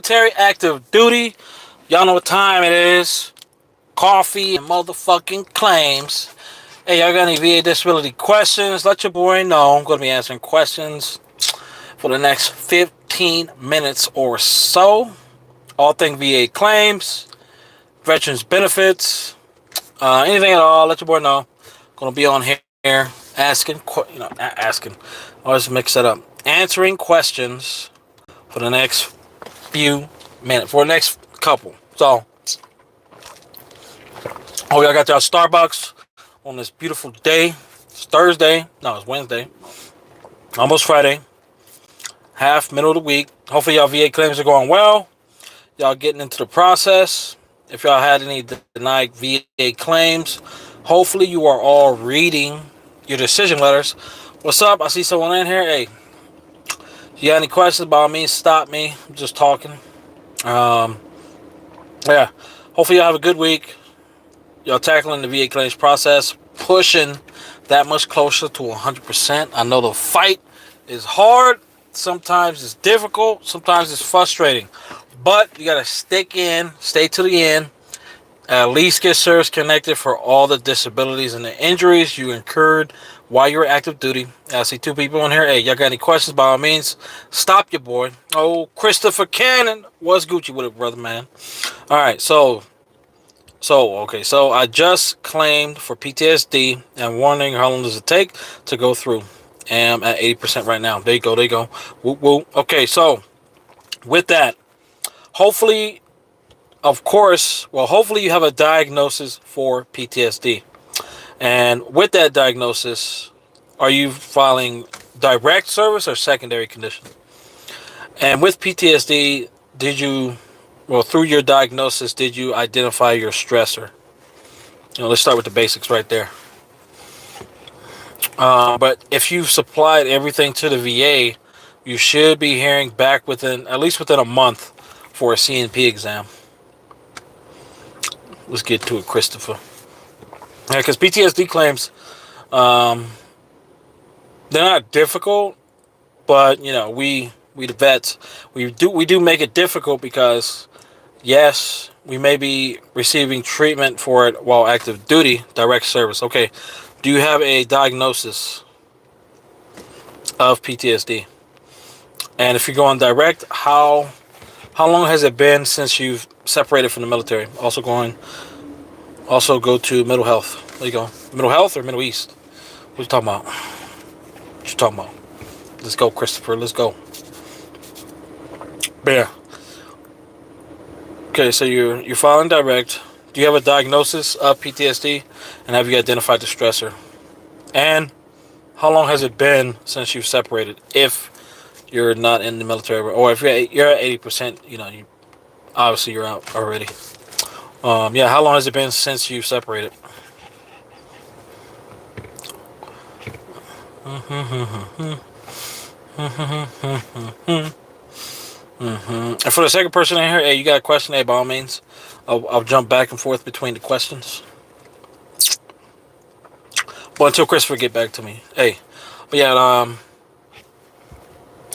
military, active duty. Y'all know what time it is. Coffee and motherfucking claims. Hey, y'all got any VA disability questions? Let your boy know. I'm going to be answering questions for the next 15 minutes or so. All things VA claims, veterans benefits, anything at all. Let your boy know. Going to be on here asking. I always mix that up. Answering questions for the next few minutes, for the next couple. So, hope y'all got y'all Starbucks on this beautiful day. It's Thursday. No, it's Wednesday. Almost Friday. Middle of the week. Hopefully y'all VA claims are going well. Y'all getting into the process. If y'all had any denied VA claims, hopefully you are all reading your decision letters. What's up? I see someone in here. Hey, if you got any questions, by all means, stop me. I'm just talking. Yeah. Hopefully y'all have a good week. Y'all tackling the VA claims process, pushing that much closer to 100%. I know the fight is hard. Sometimes it's difficult. Sometimes it's frustrating. But you got to stick in, stay to the end. At least get service connected for all the disabilities and the injuries you incurred while you were active duty. I see two people in here. Hey, y'all got any questions? By all means, stop your boy. Oh, Christopher Cannon. What's Gucci with it, brother, man? All right, so I just claimed for PTSD and wondering how long does it take to go through. And I'm at 80% right now. There you go. Whoop, whoop. Okay, so with that, hopefully you have a diagnosis for PTSD. And with that diagnosis, are you filing direct service or secondary condition? And with PTSD, through your diagnosis, did you identify your stressor? Let's start with the basics right there. But if you've supplied everything to the VA, you should be hearing back at least within a month for a CNP exam. Let's get to it, Christopher. Yeah, because PTSD claims, they're not difficult, but we the vets, we do make it difficult because yes, we may be receiving treatment for it while active duty, direct service. Okay, do you have a diagnosis of PTSD? And if you're going direct, how long has it been since you've separated from the military? Also go to Middle Health. There you go. Middle Health or Middle East? What you talking about? Let's go, Christopher. Let's go. Yeah. Okay, so you're filing direct. Do you have a diagnosis of PTSD? And have you identified the stressor? And how long has it been since you've separated? If you're not in the military, or if you're at 80%, obviously you're out already. How long has it been since you've separated? And for the second person in here, hey, you got a question? Hey, by all means, I'll jump back and forth between the questions. But until Christopher get back to me, hey, but yeah,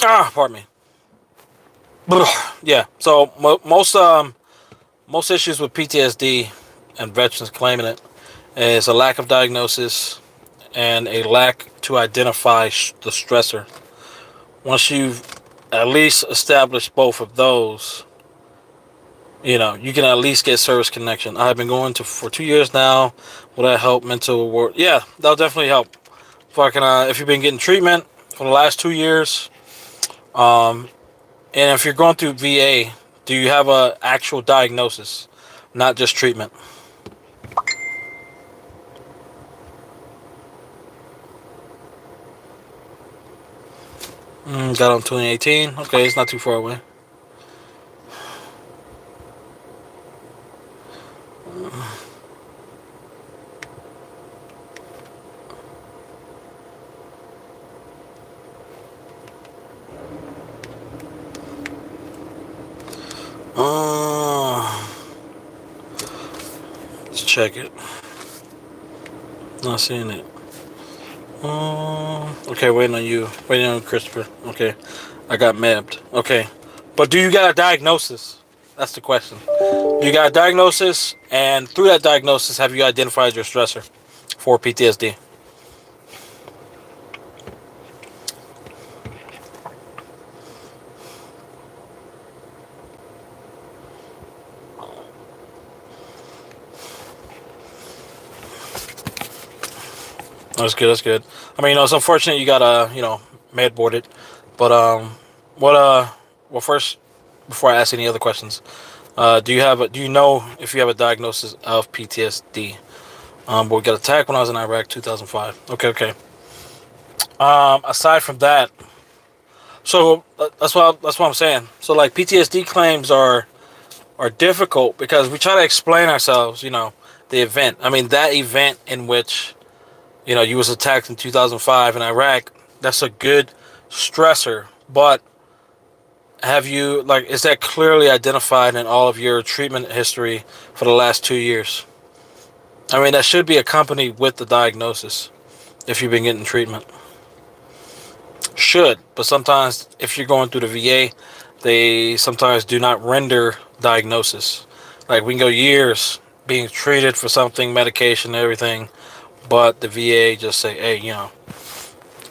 pardon me. Yeah, so most issues with PTSD and veterans claiming it is a lack of diagnosis and a lack to identify the stressor. Once you've at least established both of those, you can at least get service connection. I've been going for 2 years now. Will that help mental work? Yeah, that'll definitely help. If you've been getting treatment for the last 2 years, and if you're going through VA, do you have a actual diagnosis, not just treatment? Got on 2018. Okay, it's not too far away. Let's check it. Not seeing it. Okay, waiting on you. Waiting on Christopher. Okay. I got mapped. Okay. But do you got a diagnosis? That's the question. You got a diagnosis, and through that diagnosis, have you identified your stressor for PTSD? That's good. That's good. I mean, it's unfortunate you got med boarded, but what well, first, before I ask any other questions, do you know if you have a diagnosis of PTSD? But we got attacked when I was in Iraq, 2005. Okay, okay. Aside from that, so that's what I'm saying. So like PTSD claims are difficult because we try to explain ourselves. The event. I mean, that event in which you was attacked in 2005 in Iraq. That's a good stressor, but have you is that clearly identified in all of your treatment history for the last 2 years? I mean, that should be accompanied with the diagnosis if you've been getting treatment. Should, but sometimes if you're going through the VA, they sometimes do not render diagnosis. Like we can go years being treated for something, medication, everything, but the VA just say, hey,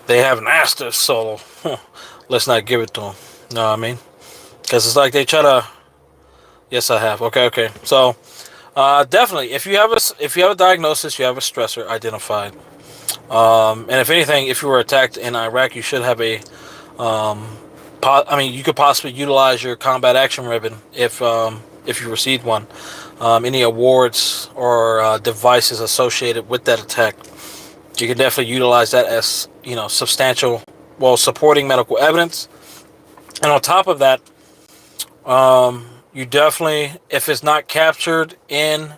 they haven't asked us, so let's not give it to them. Know what I mean? Because it's like they try to. Yes, I have. Okay, okay. So definitely, if you have a diagnosis, you have a stressor identified. And if anything, if you were attacked in Iraq, you should have a. You could possibly utilize your combat action ribbon if you received one. Any awards or devices associated with that attack, you can definitely utilize that as substantial, supporting medical evidence. And on top of that, you definitely, if it's not captured in,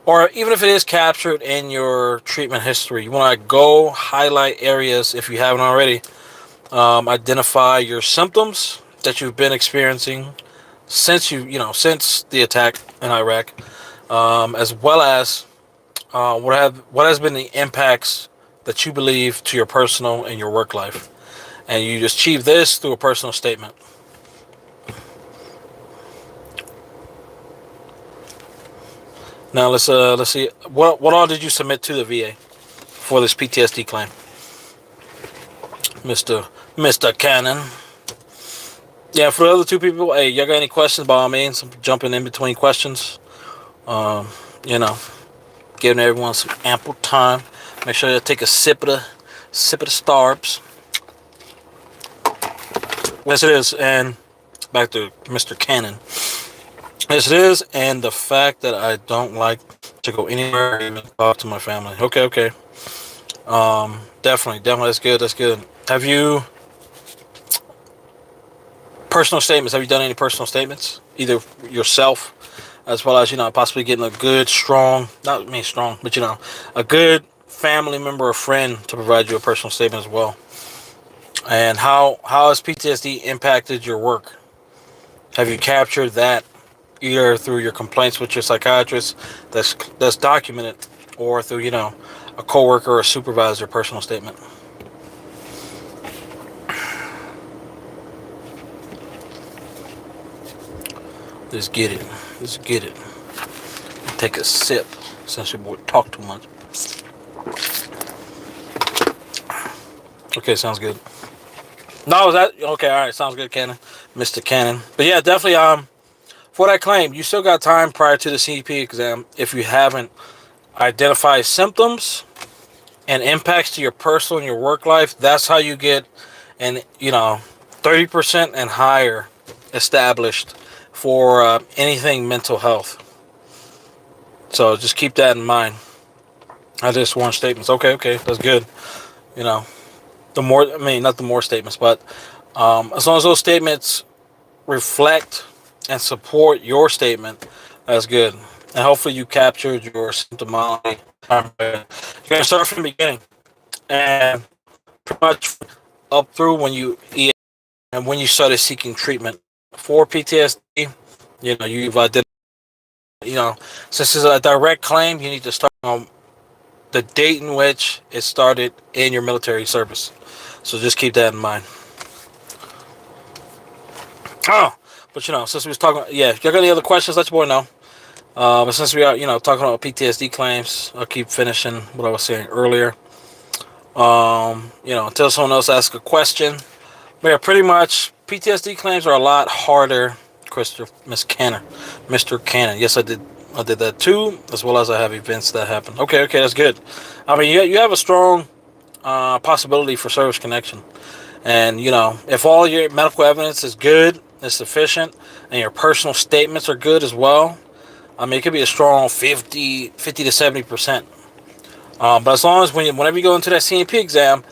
or even if it is captured in your treatment history, you want to go highlight areas if you haven't already. Identify your symptoms that you've been experiencing since since the attack in Iraq, as well as what has been the impacts that you believe to your personal and your work life, and you achieve this through a personal statement. Now let's see what all did you submit to the VA for this PTSD claim, Mister Cannon. Yeah, for the other two people, hey, y'all got any questions? By all means, I'm jumping in between questions. Um, you know, Giving everyone some ample time. Make sure you take a sip of the Starbs. Yes, it is, and back to Mr. Cannon. Yes, it is, and the fact that I don't like to go anywhere and talk to my family. Okay, okay. Definitely, that's good. That's good. Have you personal statements? Have you done any personal statements, either yourself, as well as possibly getting a good, strong, not me strong, but a good family member or friend to provide you a personal statement as well? And how has PTSD impacted your work? Have you captured that either through your complaints with your psychiatrist that's documented, or through a coworker or a supervisor personal statement? Let's get it. Let's get it. Take a sip since your boy talk too much. Okay, sounds good. No, is that okay? All right, sounds good, Cannon, Mr. Cannon. But yeah, definitely. For that claim, you still got time prior to the CP exam. If you haven't identified symptoms and impacts to your personal and your work life, that's how you get an 30% and higher established for anything mental health. So just keep that in mind. I just sworn statements. Okay, okay, that's good. The more, not the more statements, but as long as those statements reflect and support your statement, that's good. And hopefully you captured your symptomology. You're gonna start from the beginning and pretty much up through when you and when you started seeking treatment for PTSD. You've identified. Since it's a direct claim, you need to start on the date in which it started in your military service. So just keep that in mind. Oh, but since we was talking, yeah, if you got any other questions, let your boy know. But since we are, talking about PTSD claims, I'll keep finishing what I was saying earlier. Until someone else asks a question. But yeah, pretty much PTSD claims are a lot harder. Mr. Cannon. Yes, I did. I did that too, as well as I have events that happen. Okay, that's good. I mean, you have a strong possibility for service connection, and if all your medical evidence is good, is sufficient, and your personal statements are good as well. I mean, it could be a strong 50 to 70%. But as long as whenever you go into that CNP exam,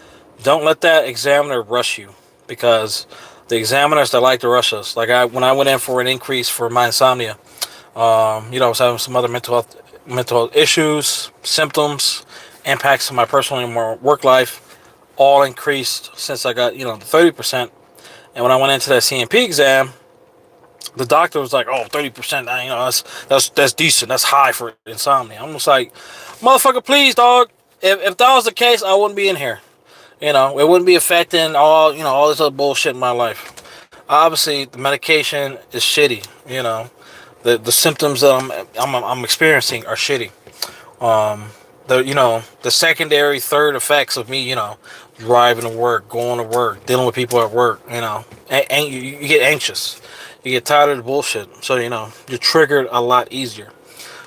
don't let that examiner rush you, because the examiners that like to rush us. Like when I went in for an increase for my insomnia, I was having some other mental health issues, symptoms, impacts on my personal and my work life, all increased since I got the 30%. And when I went into that CNP exam, the doctor was like, "Oh, 30%. That's decent. That's high for insomnia." I'm just like, "Motherfucker, please, dog. If that was the case, I wouldn't be in here. It wouldn't be affecting all this other bullshit in my life. Obviously, the medication is shitty. The symptoms that I'm experiencing are shitty. The secondary third effects of me, driving to work, going to work, dealing with people at work, and you get anxious, you get tired of the bullshit, so you're triggered a lot easier.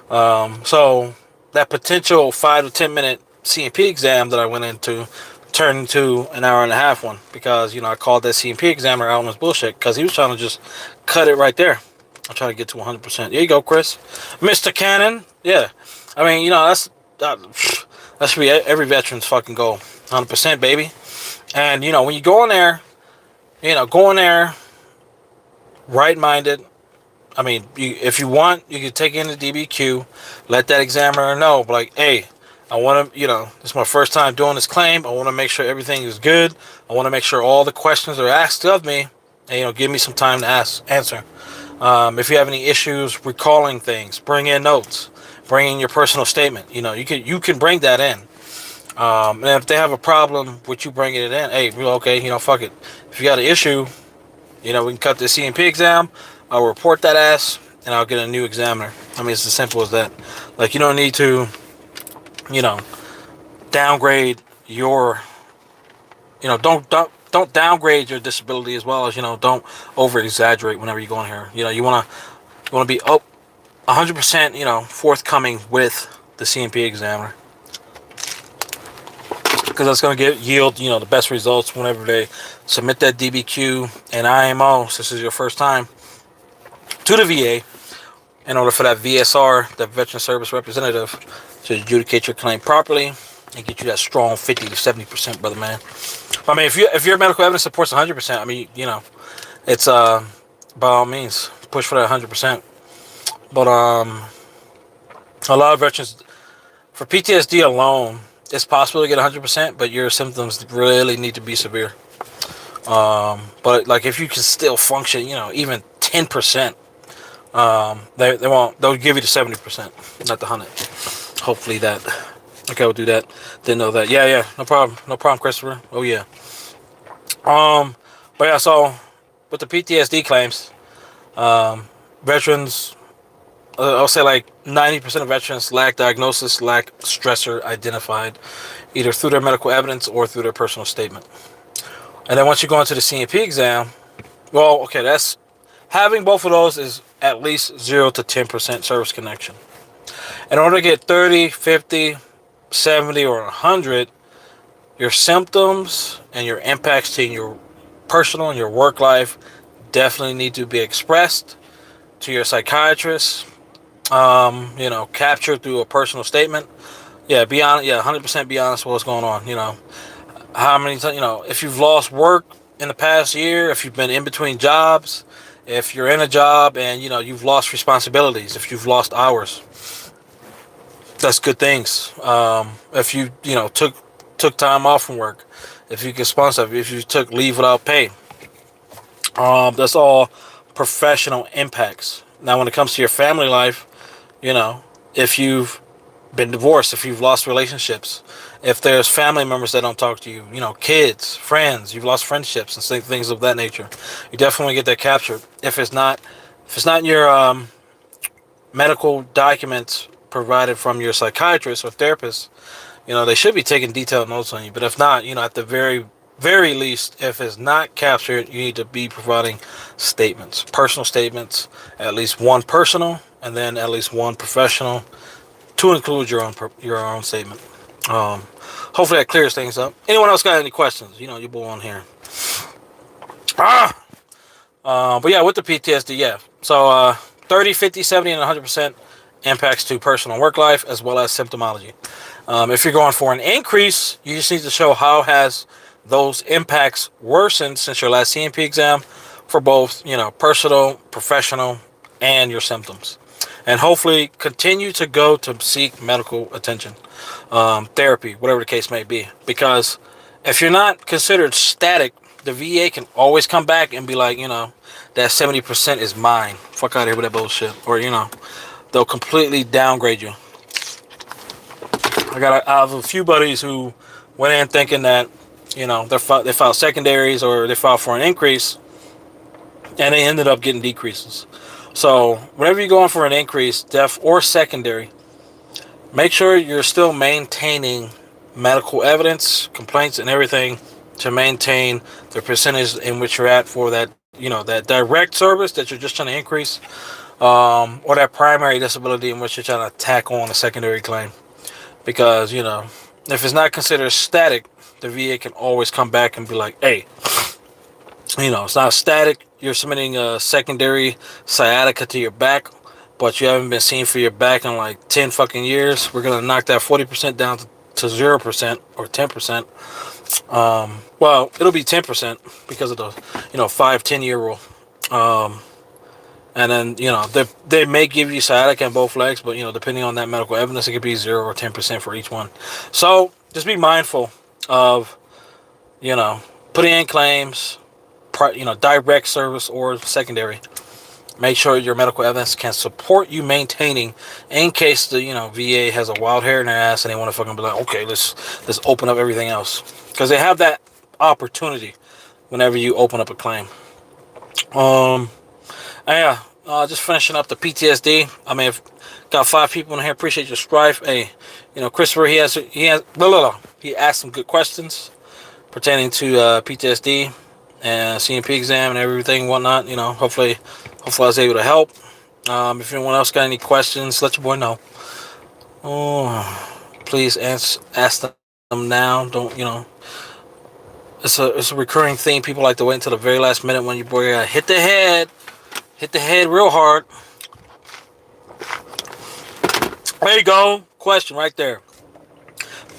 So that potential 5 to 10 minute CMP exam that I went into turned into an hour and a half one, because I called that CMP examiner out on his bullshit, because he was trying to just cut it right there. I'm trying to get to 100%. There you go, Chris. Mr. Cannon. Yeah. I mean, that should be every veteran's fucking goal. 100%, baby. And, when you go in there, right-minded. I mean, if you want, you can take in the DBQ, let that examiner know, but like, hey, I want to, this is my first time doing this claim. I want to make sure everything is good. I want to make sure all the questions are asked of me, and, give me some time to answer. If you have any issues recalling things, bring in notes, bring in your personal statement. You can bring that in. And if they have a problem with you bringing it in, hey, okay, fuck it. If you got an issue, we can cut the CMP exam. I'll report that ass, and I'll get a new examiner. I mean, it's as simple as that. Like, you don't need to, downgrade your, don't downgrade your disability, as well as don't over exaggerate whenever you go in here. You want to be 100% forthcoming with the CMP examiner, because that's going to yield the best results whenever they submit that DBQ and IMO. Since this is your first time to the VA, in order for that VSR, that Veteran Service Representative, to adjudicate your claim properly and get you that strong 50 to 70%, brother man. I mean, if your medical evidence supports 100%, I mean, it's by all means push for that 100%. But a lot of veterans, for PTSD alone, it's possible to get 100%, but your symptoms really need to be severe. But like, if you can still function, even 10%, they'll give you the 70%, not the 100. Hopefully that. Okay, we'll do that. Didn't know that. Yeah, no problem, Christopher. Oh yeah. But yeah, so with the PTSD claims, veterans, I'll say like 90% of veterans lack diagnosis, lack stressor identified, either through their medical evidence or through their personal statement. And then once you go into the CMP exam, well, okay, that's having both of those is at least 0 to 10% service connection. In order to get 30, 50, 70, or 100, your symptoms and your impacts to your personal and your work life definitely need to be expressed to your psychiatrist, captured through a personal statement. Yeah, be honest. Yeah, 100% be honest with what's going on. How many times, if you've lost work in the past year, if you've been in between jobs, if you're in a job and, you've lost responsibilities, if you've lost hours, that's good things. If you, took time off from work, if you get sponsored, if you took leave without pay, that's all professional impacts. Now, when it comes to your family life, if you've been divorced, if you've lost relationships, if there's family members that don't talk to you, kids, friends, you've lost friendships and things of that nature, you definitely get that captured. If it's not in your medical documents provided from your psychiatrist or therapist, they should be taking detailed notes on you. But if not, at the very least, if it's not captured, you need to be providing statements, personal statements, at least one personal and then at least one professional, to include your own statement. Hopefully that clears things up. Anyone else got any questions? You boy on here. But yeah, with the PTSD, yeah. So 30, 50, 70, and 100% impacts to personal work life as well as symptomology. If you're going for an increase, you just need to show how has those impacts worsened since your last CMP exam for both, personal, professional, and your symptoms. And hopefully continue to go to seek medical attention, therapy, whatever the case may be. Because if you're not considered static, the VA can always come back and be like, that 70% is mine. Fuck out of here with that bullshit. Or, they'll completely downgrade you. I have a few buddies who went in thinking that, they filed secondaries or they filed for an increase, and they ended up getting decreases. So whenever you're going for an increase, def or secondary, make sure you're still maintaining medical evidence, complaints, and everything to maintain the percentage in which you're at for that, that direct service that you're just trying to increase, or that primary disability in which you're trying to tack on a secondary claim. Because, if it's not considered static, the VA can always come back and be like, hey, it's not static. You're submitting a secondary sciatica to your back, but you haven't been seen for your back in like 10 fucking years. We're going to knock that 40% down to 0% or 10%. Well, it'll be 10% because of the, 5-10 year rule. And then, they may give you sciatica in both legs, but, depending on that medical evidence, it could be 0 or 10% for each one. So just be mindful of, putting in claims, direct service or secondary. Make sure your medical evidence can support you maintaining in case the, VA has a wild hair in their ass and they want to fucking be like, okay, let's open up everything else. Because they have that opportunity whenever you open up a claim. Yeah, just finishing up the PTSD. I mean, I've got 5 people in here. Appreciate your strife. Hey, Christopher, he asked some good questions pertaining to PTSD and CMP exam and everything and whatnot. Hopefully I was able to help. If anyone else got any questions, let your boy know. Please ask them now. Don't, it's a recurring theme. People like to wait until the very last minute when your boy hit the head real hard. There you go. Question right there.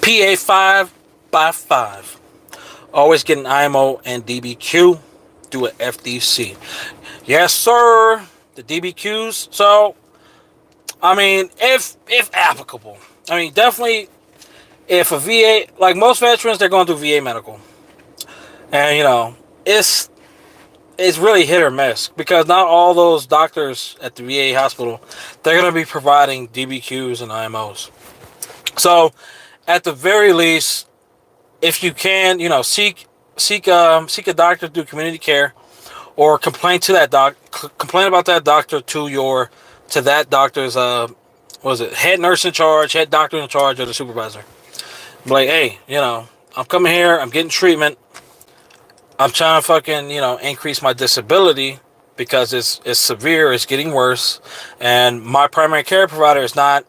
PA 5x5. Always get an IMO and DBQ. Do a FDC. Yes, sir. The DBQs. So, I mean, if applicable. I mean, definitely, if a VA, like most veterans, they're going through VA medical. And, it's really hit or miss. Because not all those doctors at the VA hospital, they're going to be providing DBQs and IMOs. So, at the very least, if you can, seek a doctor to do community care, or complain about that doctor to that doctor's head nurse in charge, head doctor in charge, or the supervisor. Be like, hey, I'm coming here, I'm getting treatment, I'm trying to fucking increase my disability because it's severe, it's getting worse, and my primary care provider is not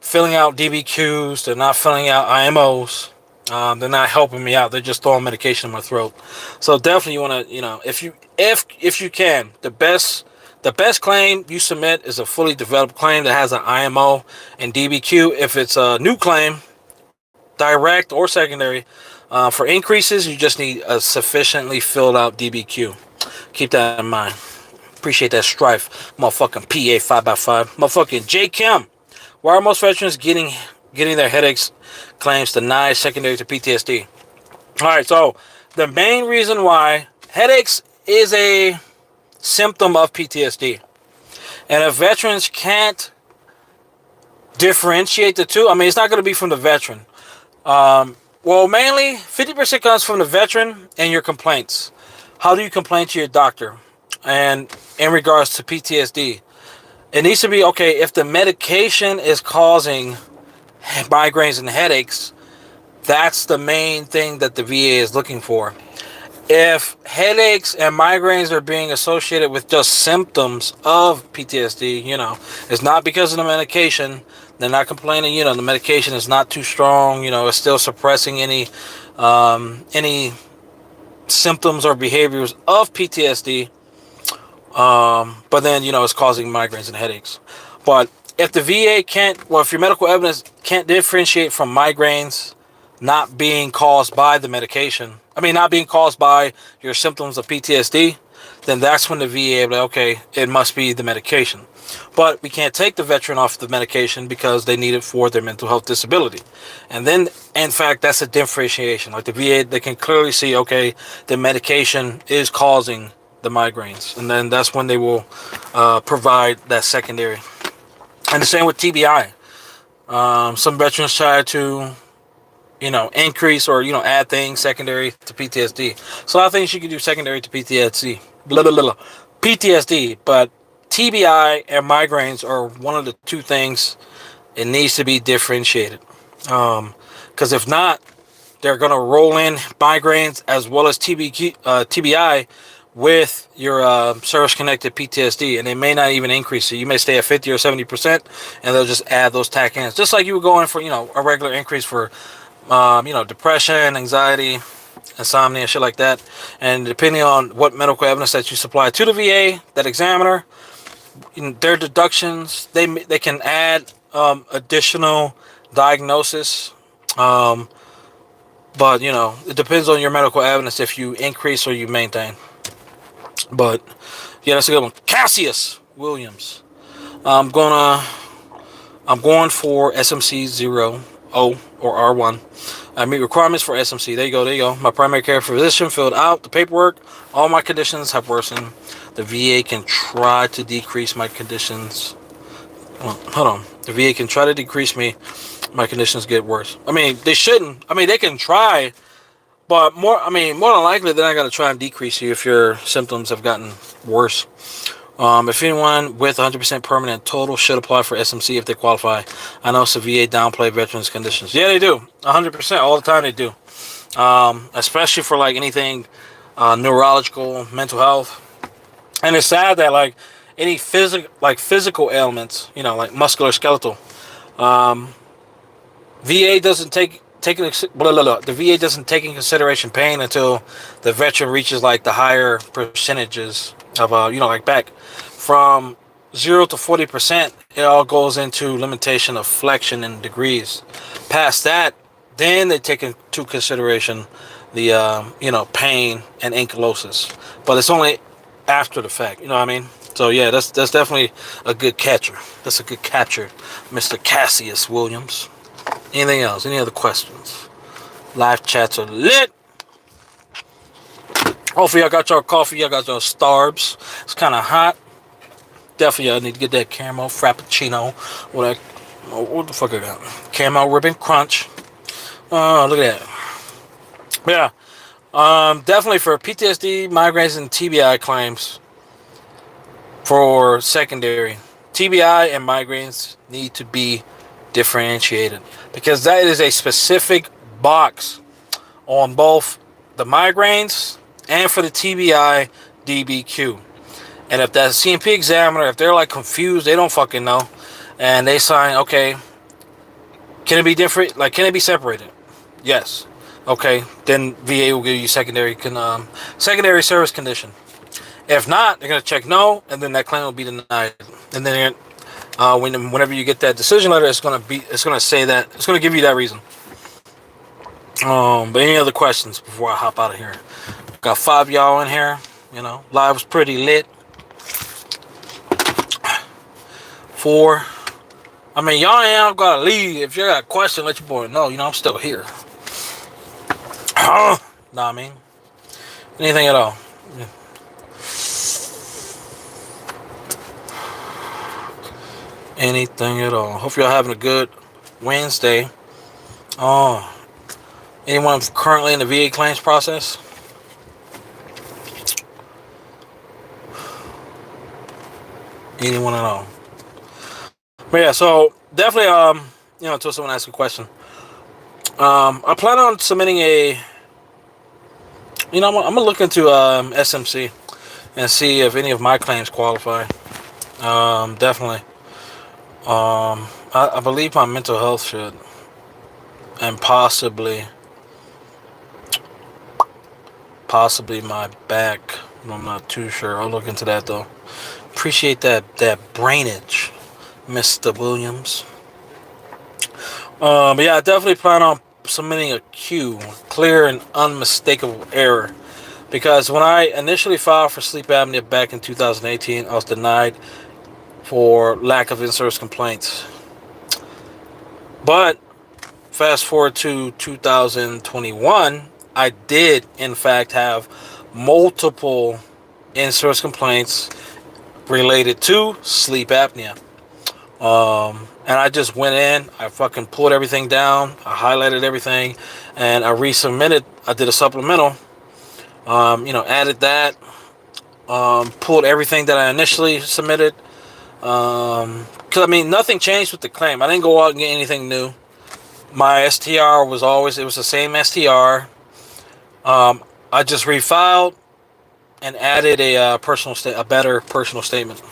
filling out DBQs, they're not filling out IMOs. They're not helping me out. They're just throwing medication in my throat. So definitely you want to, if you can, the best claim you submit is a fully developed claim that has an IMO and DBQ. If it's a new claim, direct or secondary, for increases, you just need a sufficiently filled out DBQ. Keep that in mind. Appreciate that strife. Motherfucking PA 5x5. Motherfucking J Kim. Why are most veterans getting their headaches claims denied secondary to PTSD? All right, so the main reason why headaches is a symptom of PTSD. And if veterans can't differentiate the two. I mean, it's not going to be from the veteran. Well, mainly 50% comes from the veteran and your complaints. How do you complain to your doctor? And in regards to PTSD, it needs to be okay if the medication is causing migraines and headaches. That's the main thing that the VA is looking for. If headaches and migraines are being associated with just symptoms of PTSD, it's not because of the medication. They're not complaining, the medication is not too strong, it's still suppressing any symptoms or behaviors of PTSD. But then, it's causing migraines and headaches. But if the VA if your medical evidence can't differentiate from migraines not being caused by the medication, not being caused by your symptoms of PTSD, then that's when the VA will be like, okay, it must be the medication. But we can't take the veteran off the medication because they need it for their mental health disability. And then, in fact, that's a differentiation. Like the VA, they can clearly see, okay, the medication is causing the migraines. And then that's when they will provide that secondary. And the same with TBI. Some veterans try to increase or, add things secondary to PTSD. So I think you can do secondary to PTSD. PTSD, but TBI and migraines are one of the two things it needs to be differentiated. Because if not, they're going to roll in migraines as well as TBI with your service-connected PTSD, and they may not even increase it. You may stay at 50 or 70%, and they'll just add those tack-ins. Just like you would go in for, a regular increase for depression, anxiety, insomnia, shit like that. And depending on what medical evidence that you supply to the VA, that examiner, their deductions, they can add additional diagnosis. But it depends on your medical evidence if you increase or you maintain. But yeah, that's a good one. Cassius Williams. I'm going for SMC 0, O, or R1. I meet requirements for SMC. There you go. My primary care physician filled out the paperwork. All my conditions have worsened. The VA can try to decrease my conditions. Well, hold on. The VA can try to decrease me. My conditions get worse. They shouldn't. They can try, but more than likely, they're not going to try and decrease you if your symptoms have gotten worse. If anyone with 100% permanent total should apply for SMC if they qualify. I know some VA downplay veterans' conditions. Yeah, they do. 100%. All the time they do. Especially for like anything neurological, mental health. And it's sad that like any physical ailments, like musculoskeletal, VA doesn't take the VA doesn't take in consideration pain until the veteran reaches like the higher percentages of like back from 0 to 40%. It all goes into limitation of flexion in degrees. Past that, then they take into consideration the pain and ankylosis, but it's only after the fact. You know what I mean? So yeah, that's definitely a good catcher. That's a good catcher, Mr. Cassius Williams. Anything else? Any other questions? Live chats are lit. Hopefully y'all got your coffee. Y'all got your Starbs. It's kind of hot. Definitely y'all need to get that caramel frappuccino. What the fuck I got? Caramel ribbon crunch. Oh, look at that. Yeah. Definitely for PTSD, migraines, and TBI claims for secondary. TBI and migraines need to be differentiated because that is a specific box on both the migraines and for the TBI DBQ. And if that CMP examiner, if they're like confused, they don't fucking know, and they sign, okay, can it be different? Like, can it be separated? Yes. Okay, then VA will give you secondary service condition. If not, they're gonna check no, and then that claim will be denied. And then whenever you get that decision letter, it's gonna say that, it's gonna give you that reason. But any other questions before I hop out of here? Got 5 y'all in here. Live was pretty lit. 4. Y'all ain't gotta leave. If you got a question, let your boy know. I'm still here. Anything at all. Anything at all. Hope y'all having a good Wednesday. Oh, anyone currently in the VA claims process? Anyone at all? But yeah, so definitely, until someone asks a question, I plan on submitting I'm gonna look into SMC and see if any of my claims qualify. Definitely. I believe my mental health should, and possibly my back. I'm not too sure. I'll look into that though. Appreciate that brainage, Mr. Williams. But yeah, I definitely plan on submitting a Q, clear and unmistakable error, because when I initially filed for sleep apnea back in 2018, I was denied for lack of in-service complaints. But fast forward to 2021, I did in fact have multiple in-service complaints related to sleep apnea. And I just went in, I fucking pulled everything down, I highlighted everything, and I resubmitted. I did a supplemental, added that, pulled everything that I initially submitted. Because nothing changed with the claim. I didn't go out and get anything new. My STR was the same STR. I just refiled and added a better personal statement.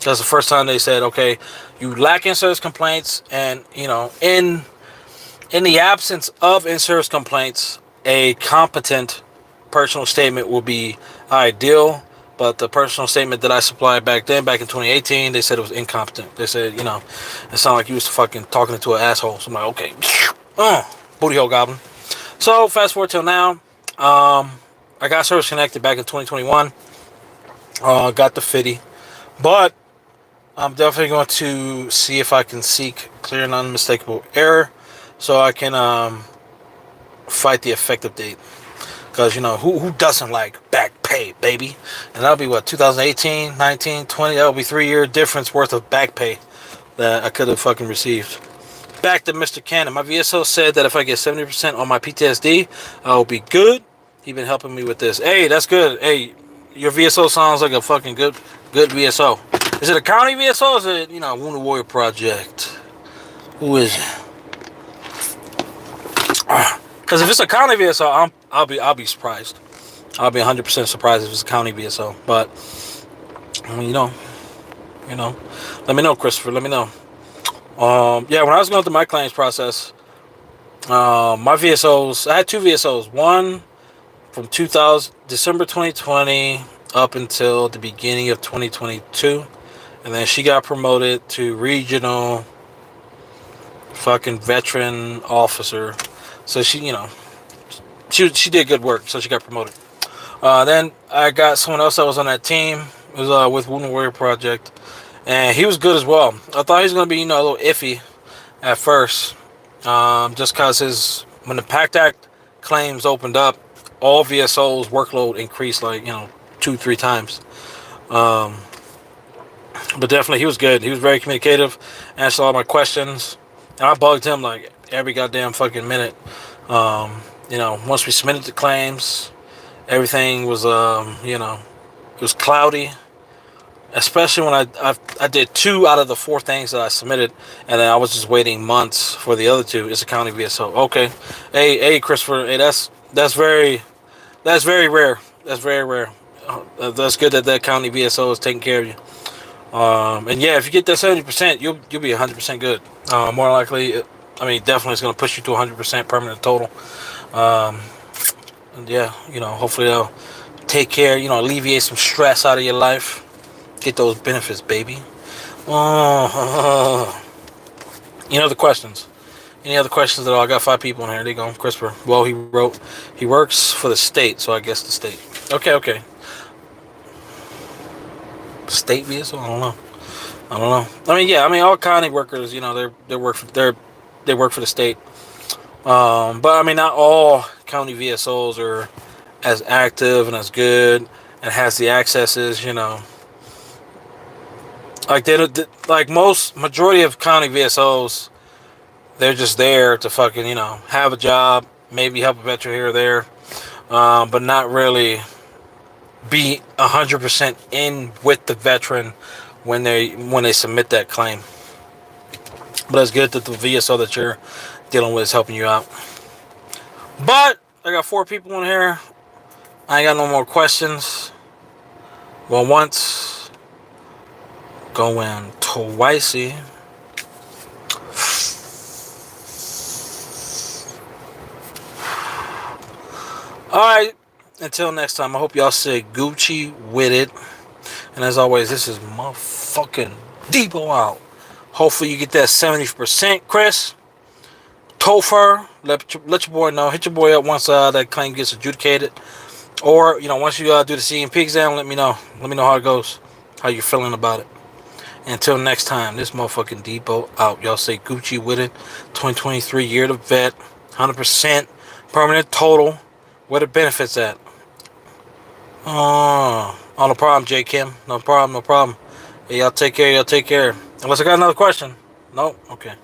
That's the first time they said, okay, you lack in-service complaints, and in the absence of in-service complaints, a competent personal statement will be ideal. But the personal statement that I supplied back in 2018, they said it was incompetent. They said, it sounded like you was fucking talking to an asshole. So I'm like, okay, booty hole goblin. So fast forward till now, I got service connected back in 2021. Got the fitty, but I'm definitely going to see if I can seek clear and unmistakable error, so I can fight the effective date. Because, who doesn't like back pay, baby? And that'll be what, 2018, 19, 20? That'll be 3-year difference worth of back pay that I could have fucking received. Back to Mr. Cannon. My VSO said that if I get 70% on my PTSD, I'll be good. He's been helping me with this. Hey, that's good. Hey, your VSO sounds like a fucking good VSO. Is it a county VSO or is it, Wounded Warrior Project? Who is it? Because if it's a county VSO, I'll be surprised. I'll be 100% surprised if it's a county VSO. But let me know, Christopher. Let me know. When I was going through my claims process, my VSOs, I had 2 VSOs. One from December 2020 up until the beginning of 2022, and then she got promoted to regional fucking veteran officer. So she did good work, so she got promoted. Then I got someone else that was on that team. It was with Wounded Warrior Project, and he was good as well. I thought he was going to be, a little iffy at first, just because when the PACT Act claims opened up, all VSO's workload increased like 2-3 times. But definitely he was good. He was very communicative, answered all my questions, and I bugged him like every goddamn fucking minute. Once we submitted the claims, everything was it was cloudy. Especially when I did 2 out of the 4 things that I submitted, and then I was just waiting months for the other 2. It's a county VSO. Okay, hey Christopher, hey that's very rare. That's very rare. That's good that county VSO is taking care of you. And yeah, if you get that 70%, you'll be 100% good. More likely, definitely it's gonna push you to 100% permanent total. And yeah, hopefully they'll take care. Alleviate some stress out of your life. Get those benefits, baby. Any other questions? Any other questions at all? I got 5 people in here. There you go, Christopher. Well, he works for the state, so I guess the state. Okay. State VSO? I don't know. All county workers, they work for the state. But not all county VSOs are as active and as good and has the accesses, Like they don't, like most majority of county VSOs, they're just there to fucking have a job, maybe help a veteran here or there, but not really be 100% in with the veteran when they submit that claim. But it's good that the VSO that you're dealing with is helping you out. But I got 4 people in here. I ain't got no more questions. Well, once, going twice. Alright, until next time, I hope y'all stay Gucci with it. And as always, this is motherfucking Depot out. Hopefully you get that 70%, Chris. Topher, let your boy know. Hit your boy up once that claim gets adjudicated. Or, once you do the CMP exam, let me know. Let me know how it goes. How you feeling about it. Until next time, this motherfucking Depot out. Y'all stay Gucci with it. 2023 year to vet. 100% permanent total. Where the benefits at? Oh, no problem, J. Kim. No problem, no problem. Hey, y'all take care, y'all take care. Unless I got another question. Nope? Okay.